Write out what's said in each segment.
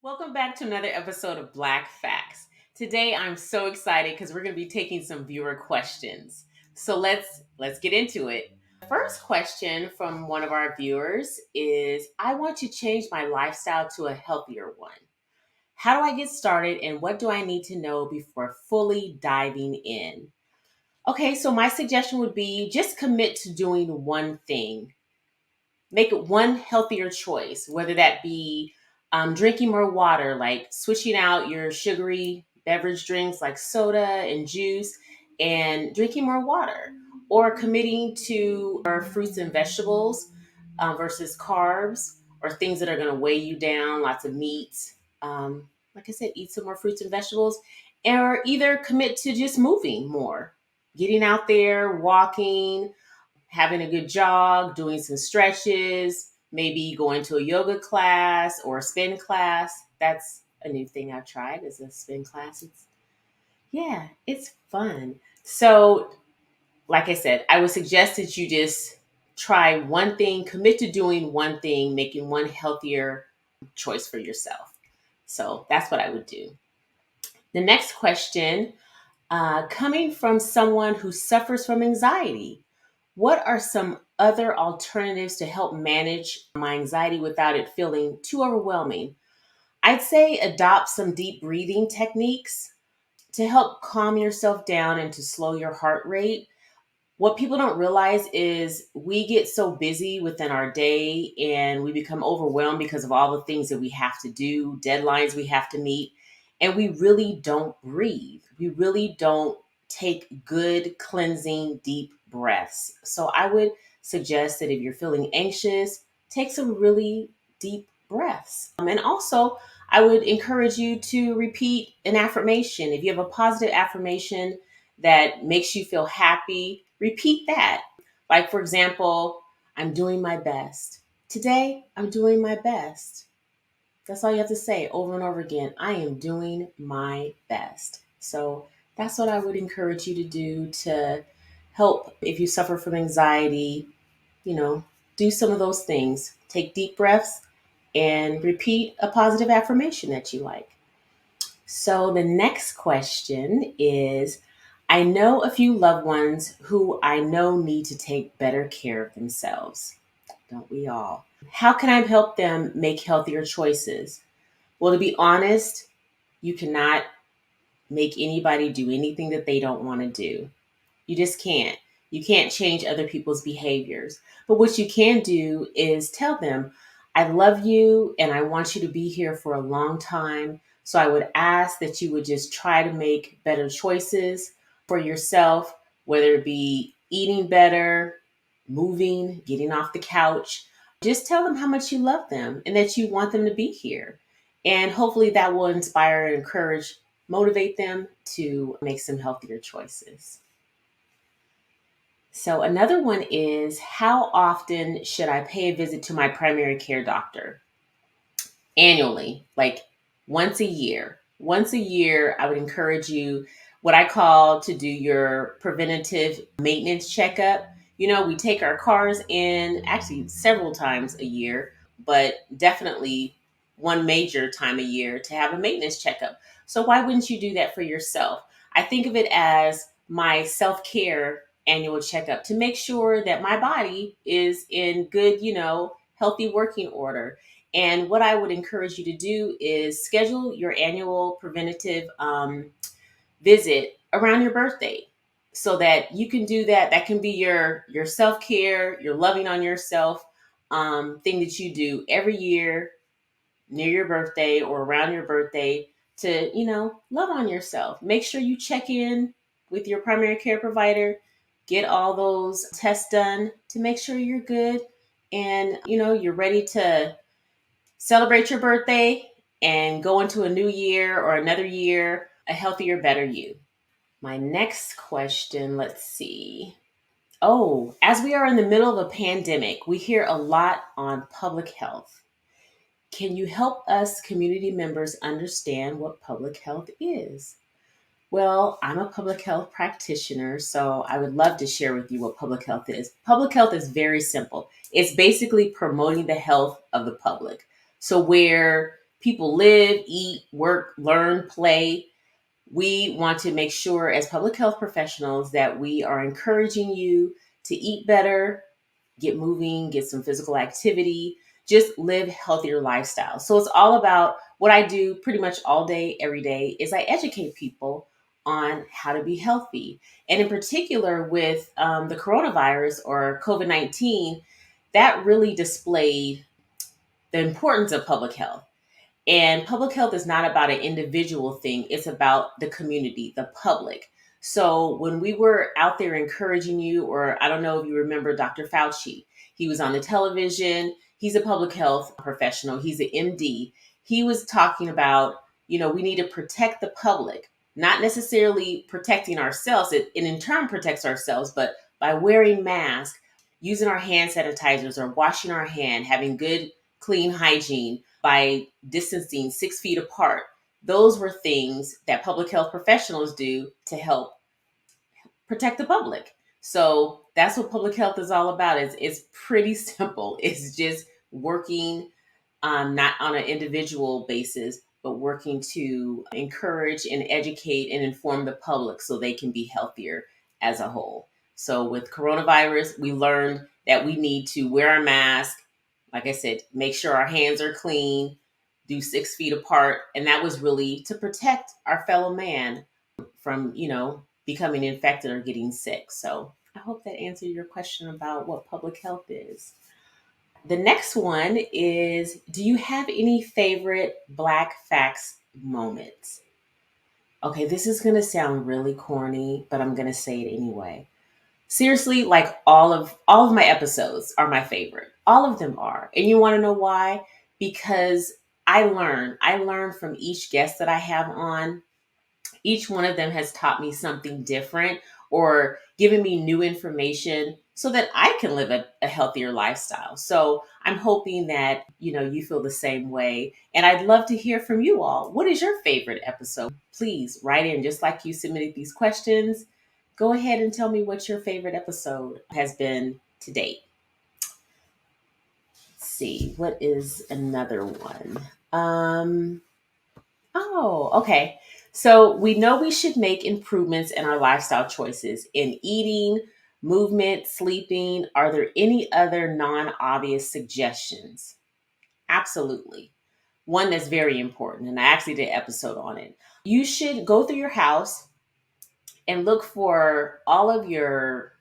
Welcome back to another episode of Black Facts. Today I'm so excited because we're going to be taking some viewer questions. So let's get into it. The first question from one of our viewers is I want to change my lifestyle to a healthier one. How do I get started and what do I need to know before fully diving in? Okay, so my suggestion would be just commit to doing one thing. Make it one healthier choice, whether that be drinking more water, like switching out your sugary beverage drinks like soda and juice and drinking more water, or committing to fruits and vegetables versus carbs or things that are going to weigh you down, lots of meats. Like I said, eat some more fruits and vegetables, or either commit to just moving more, getting out there, walking, having a good jog, doing some stretches, maybe going to a yoga class or a spin class. That's a new thing I've tried is a spin class. It's fun. So, like I said, I would suggest that you just try one thing, commit to doing one thing, making one healthier choice for yourself. So that's what I would do. The next question, coming from someone who suffers from anxiety, what are some other alternatives to help manage my anxiety without it feeling too overwhelming? I'd say adopt some deep breathing techniques to help calm yourself down and to slow your heart rate. What people don't realize is we get so busy within our day and we become overwhelmed because of all the things that we have to do, deadlines we have to meet, and we really don't breathe. We really don't take good, cleansing, deep breaths. So I would suggest that if you're feeling anxious, take some really deep breaths. And also, I would encourage you to repeat an affirmation. If you have a positive affirmation that makes you feel happy, repeat that. Like, for example, I'm doing my best. Today, I'm doing my best. That's all you have to say over and over again. I am doing my best. So, that's what I would encourage you to do to help if you suffer from anxiety. You know, do some of those things. Take deep breaths and repeat a positive affirmation that you like. So the next question is I know a few loved ones who I know need to take better care of themselves. Don't we all? How can I help them make healthier choices? Well, to be honest, you cannot make anybody do anything that they don't want to do. You just can't. You can't change other people's behaviors. But what you can do is tell them, I love you and I want you to be here for a long time. So I would ask that you would just try to make better choices for yourself, whether it be eating better, moving, getting off the couch. Just tell them how much you love them and that you want them to be here. And hopefully that will inspire and encourage, motivate them to make some healthier choices. So another one is how often should I pay a visit to my primary care doctor? Annually, like once a year. Once a year, I would encourage you what I call to do your preventative maintenance checkup. You know, we take our cars in actually several times a year, but definitely one major time a year to have a maintenance checkup. So why wouldn't you do that for yourself? I think of it as my self-care annual checkup to make sure that my body is in good, healthy working order. And what I would encourage you to do is schedule your annual preventative visit around your birthday so that you can do that. That can be your self care, your loving on yourself thing that you do every year near your birthday or around your birthday to, love on yourself. Make sure you check in with your primary care provider, get all those tests done to make sure you're good and, you're ready to celebrate your birthday and go into a new year or another year a healthier, better you. My next question, let's see. Oh, as we are in the middle of a pandemic, we hear a lot on public health. Can you help us community members understand what public health is? Well, I'm a public health practitioner, so I would love to share with you what public health is. Public health is very simple. It's basically promoting the health of the public. So where people live, eat, work, learn, play. We want to make sure as public health professionals that we are encouraging you to eat better, get moving, get some physical activity, just live healthier lifestyles. So it's all about what I do pretty much all day, every day, is I educate people on how to be healthy. And in particular with the coronavirus or COVID-19, that really displayed the importance of public health. And public health is not about an individual thing, it's about the community, the public. So when we were out there encouraging you, or I don't know if you remember Dr. Fauci, he was on the television. He's a public health professional, he's an MD. He was talking about, we need to protect the public, not necessarily protecting ourselves. It in turn protects ourselves, but by wearing masks, using our hand sanitizers or washing our hand, having good, clean hygiene, by distancing 6 feet apart. Those were things that public health professionals do to help protect the public. So that's what public health is all about. It's pretty simple. It's just working not on an individual basis, but working to encourage and educate and inform the public so they can be healthier as a whole. So with coronavirus, we learned that we need to wear a mask. Like I said, make sure our hands are clean, do 6 feet apart. And that was really to protect our fellow man from, becoming infected or getting sick. So I hope that answered your question about what public health is. The next one is, do you have any favorite Black Facts moments? Okay, this is going to sound really corny, but I'm going to say it anyway. Seriously, like all of my episodes are my favorite. All of them are. And you want to know why? Because I learn from each guest that I have on. Each one of them has taught me something different or given me new information so that I can live a healthier lifestyle. So I'm hoping that, you feel the same way. And I'd love to hear from you all. What is your favorite episode? Please write in, just like you submitted these questions. Go ahead and tell me what your favorite episode has been to date. Let's see, what is another one? Oh, okay. So we know we should make improvements in our lifestyle choices in eating, movement, sleeping. Are there any other non obvious suggestions? Absolutely. One that's very important, and I actually did an episode on it. You should go through your house and look for all of your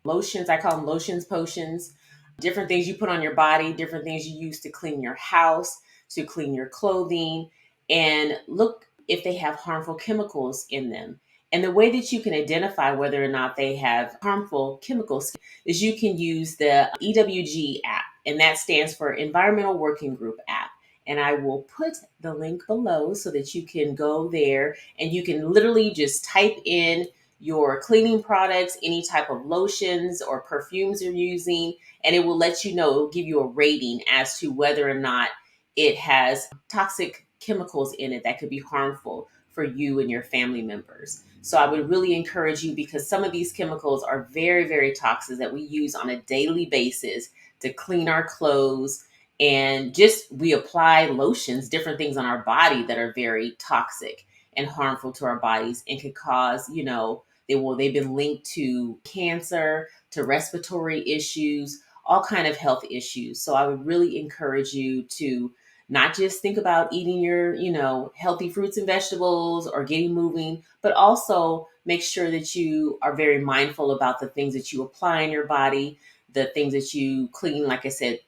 lotions. I call them lotions, potions, different things you put on your body, different things you use to clean your house, to clean your clothing, and look if they have harmful chemicals in them. And the way that you can identify whether or not they have harmful chemicals is you can use the EWG app, and that stands for Environmental Working Group app. And I will put the link below so that you can go there and you can literally just type in your cleaning products, any type of lotions or perfumes you're using, and it will let you know, it will give you a rating as to whether or not it has toxic chemicals in it that could be harmful for you and your family members. So I would really encourage you, because some of these chemicals are very, very toxic that we use on a daily basis to clean our clothes. And just we apply lotions, different things on our body that are very toxic and harmful to our bodies and could cause, they've been linked to cancer, to respiratory issues, all kind of health issues. So I would really encourage you to not just think about eating your, healthy fruits and vegetables or getting moving, but also make sure that you are very mindful about the things that you apply in your body, the things that you clean, like I said,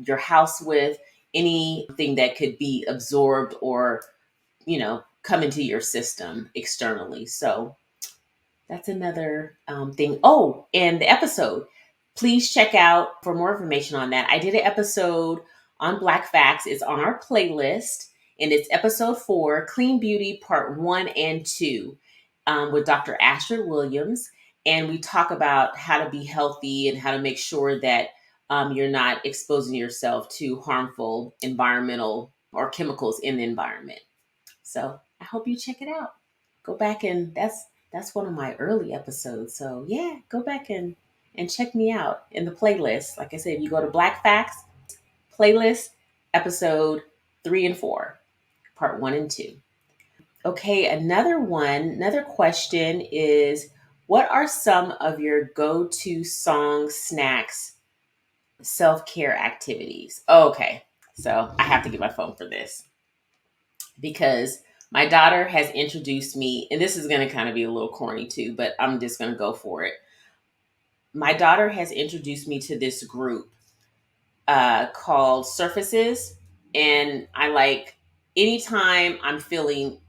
your house with, anything that could be absorbed or, come into your system externally. So that's another thing. Oh, and the episode, please check out for more information on that. I did an episode on Black Facts. It's on our playlist, and it's episode 4, Clean Beauty Part 1 and 2, with Dr. Astrid Williams. And we talk about how to be healthy and how to make sure that you're not exposing yourself to harmful environmental or chemicals in the environment. So I hope you check it out. Go back, and that's one of my early episodes. So yeah, go back and check me out in the playlist. Like I said, if you go to Black Facts playlist, episode 3 and 4. part 1 and 2. Okay, another question is, what are some of your go-to song snacks self-care activities? Okay, so I have to get my phone for this because my daughter has introduced me, and this is going to kind of be a little corny too, but I'm just going to go for it. My daughter has introduced me to this group called Surfaces, and I like anytime I'm feeling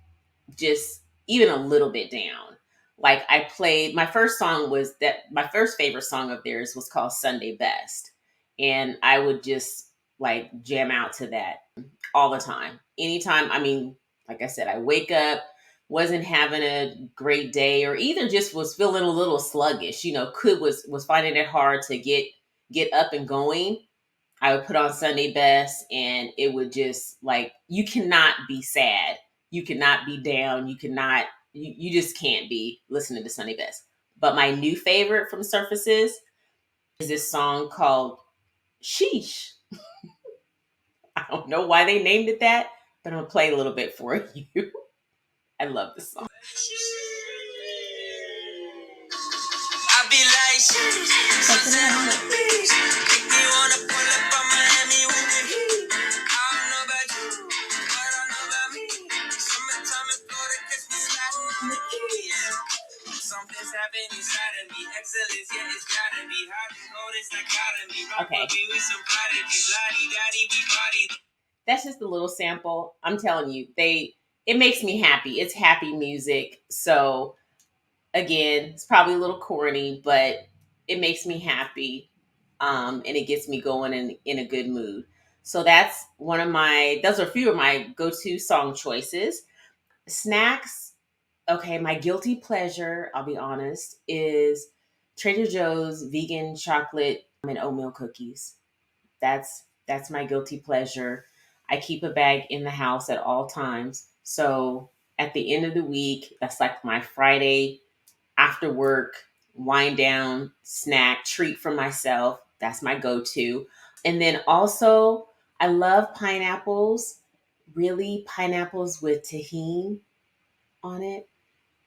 just even a little bit down. Like I played my first song was that my first favorite song of theirs was called Sunday Best. And I would just like jam out to that all the time. Anytime, I mean, like I said, I wake up, wasn't having a great day, or either just was feeling a little sluggish, was finding it hard to get up and going. I would put on Sunday Best, and it would just like, you cannot be sad. You cannot be down. You just can't be listening to Sunday Best. But my new favorite from Surfaces is this song called Sheesh. I don't know why they named it that, but I'm going to play a little bit for you. I love this song. I be like, make me wanna pull up on Miami with the heat. I don't know about you, but I know about me. Summertime in Florida, catch me sliding on the key. Yeah. Something's happening inside of me. Excellence, yeah, it's gotta be. Hot and cold, it's like gotta be. Okay. With some prodigies, lottie-dottie, we party. That's just a little sample. I'm telling you, it makes me happy. It's happy music. So again, it's probably a little corny, but it makes me happy. And it gets me going in a good mood. So those are a few of my go-to song choices. Snacks, okay, my guilty pleasure, I'll be honest, is Trader Joe's vegan chocolate and oatmeal cookies. That's my guilty pleasure. I keep a bag in the house at all times. So at the end of the week, that's like my Friday after work, wind down, snack, treat for myself. That's my go-to. And then also, I love pineapples, really pineapples with tahini on it.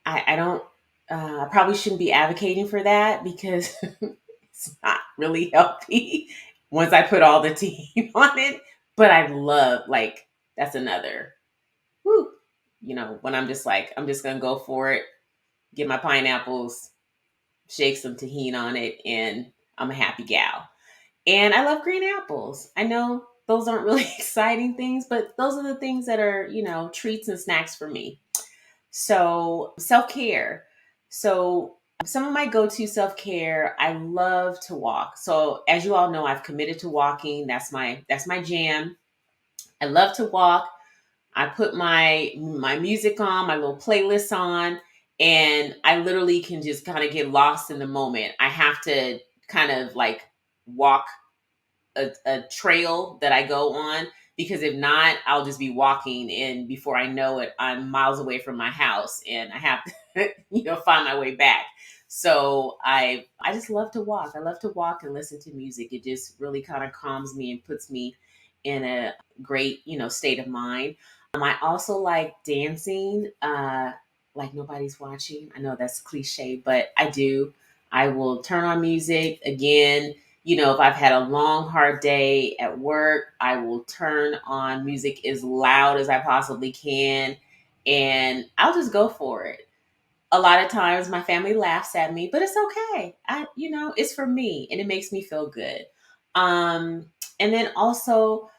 I don't, I probably shouldn't be advocating for that because it's not really healthy once I put all the tahini on it. But I love, like, that's another, whew, when I'm just like, I'm just going to go for it, get my pineapples, shake some tahini on it, and I'm a happy gal. And I love green apples. I know those aren't really exciting things, but those are the things that are, treats and snacks for me. So, self-care. So, some of my go-to self-care, I love to walk. So, as you all know, I've committed to walking. That's my jam. I love to walk. I put my music on, my little playlist on, and I literally can just kind of get lost in the moment. I have to kind of like walk a trail that I go on, because if not, I'll just be walking, and before I know it, I'm miles away from my house and I have to find my way back. So I just love to walk. I love to walk and listen to music. It just really kind of calms me and puts me in a great, state of mind. I also like dancing, like nobody's watching. I know that's cliche, but I do. I will turn on music again. If I've had a long, hard day at work, I will turn on music as loud as I possibly can, and I'll just go for it. A lot of times my family laughs at me, but it's okay. It's for me and it makes me feel good. And then also,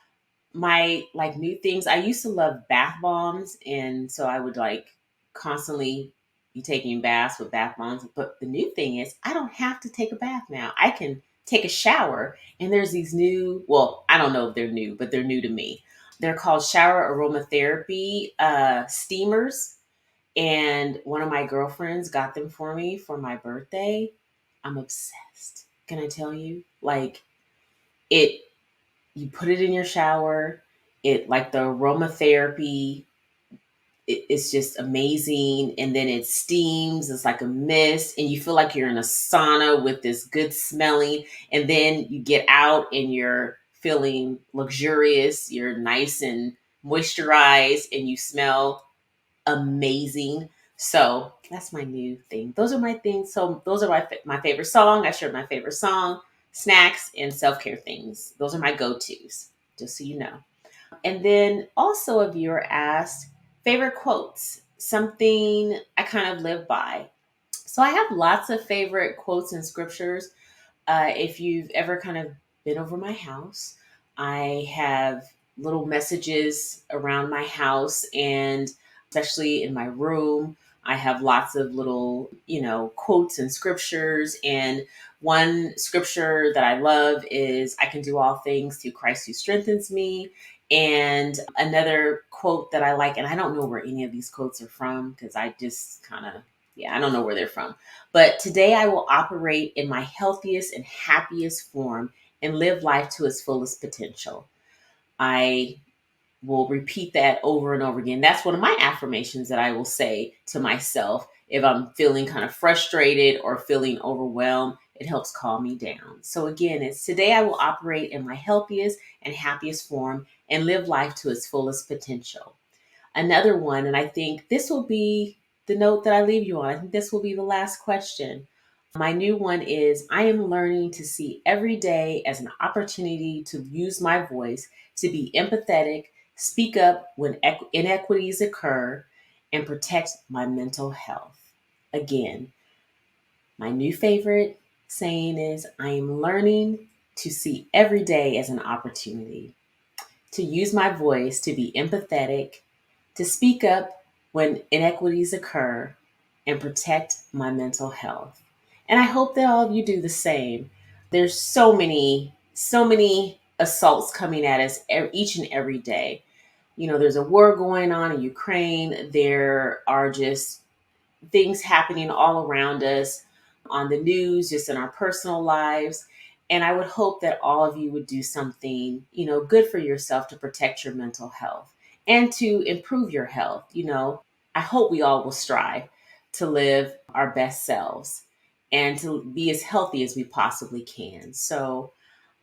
my like new things, I used to love bath bombs, and so I would like constantly be taking baths with bath bombs. But the new thing is, I don't have to take a bath now. I can take a shower, and there's these new, well, I don't know if they're new, but they're new to me. They're called shower aromatherapy steamers, and one of my girlfriends got them for me for my birthday. I'm obsessed, can I tell you? Like, it you put it in your shower. It, like, the aromatherapy, it's just amazing. And then it steams. It's like a mist, and you feel like you're in a sauna with this good smelling. And then you get out and you're feeling luxurious. You're nice and moisturize, and you smell amazing. So that's my new thing. Those are my things. So those are my favorite song. I shared my favorite song, snacks, and self-care things. Those are my go-tos, just so you know. And then also a viewer asked, favorite quotes, something I kind of live by. So I have lots of favorite quotes and scriptures. If you've ever kind of been over my house, I have little messages around my house, and especially in my room, I have lots of little, quotes and scriptures. And one scripture that I love is, I can do all things through Christ who strengthens me. And another quote that I like, and I don't know where any of these quotes are from because I just kind of, yeah, I don't know where they're from. But today I will operate in my healthiest and happiest form and live life to its fullest potential. I will repeat that over and over again. That's one of my affirmations that I will say to myself if I'm feeling kind of frustrated or feeling overwhelmed. It helps calm me down. So again, it's today I will operate in my healthiest and happiest form and live life to its fullest potential. Another one, and I think this will be the note that I leave you on. I think this will be the last question. My new one is, I am learning to see every day as an opportunity to use my voice to be empathetic, speak up when inequities occur, and protect my mental health. Again, my new favorite saying is, I am learning to see every day as an opportunity to use my voice to be empathetic, to speak up when inequities occur, and protect my mental health. And I hope that all of you do the same. There's so many assaults coming at us each and every day. There's a war going on in Ukraine. There are just things happening all around us on the news, just in our personal lives. And I would hope that all of you would do something, good for yourself to protect your mental health and to improve your health. I hope we all will strive to live our best selves and to be as healthy as we possibly can. So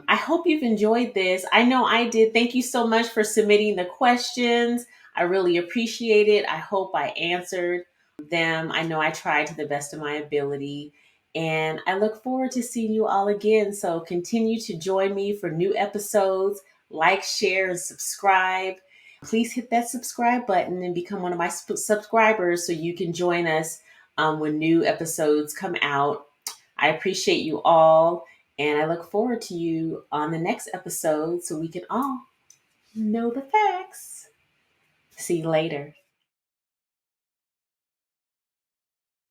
I hope you've enjoyed this. I know I did. Thank you so much for submitting the questions. I really appreciate it. I hope I answered them. I know I tried to the best of my ability. And I look forward to seeing you all again. So continue to join me for new episodes. Like, share, and subscribe. Please hit that subscribe button and become one of my subscribers so you can join us when new episodes come out. I appreciate you all. And I look forward to you on the next episode so we can all know the facts. See you later.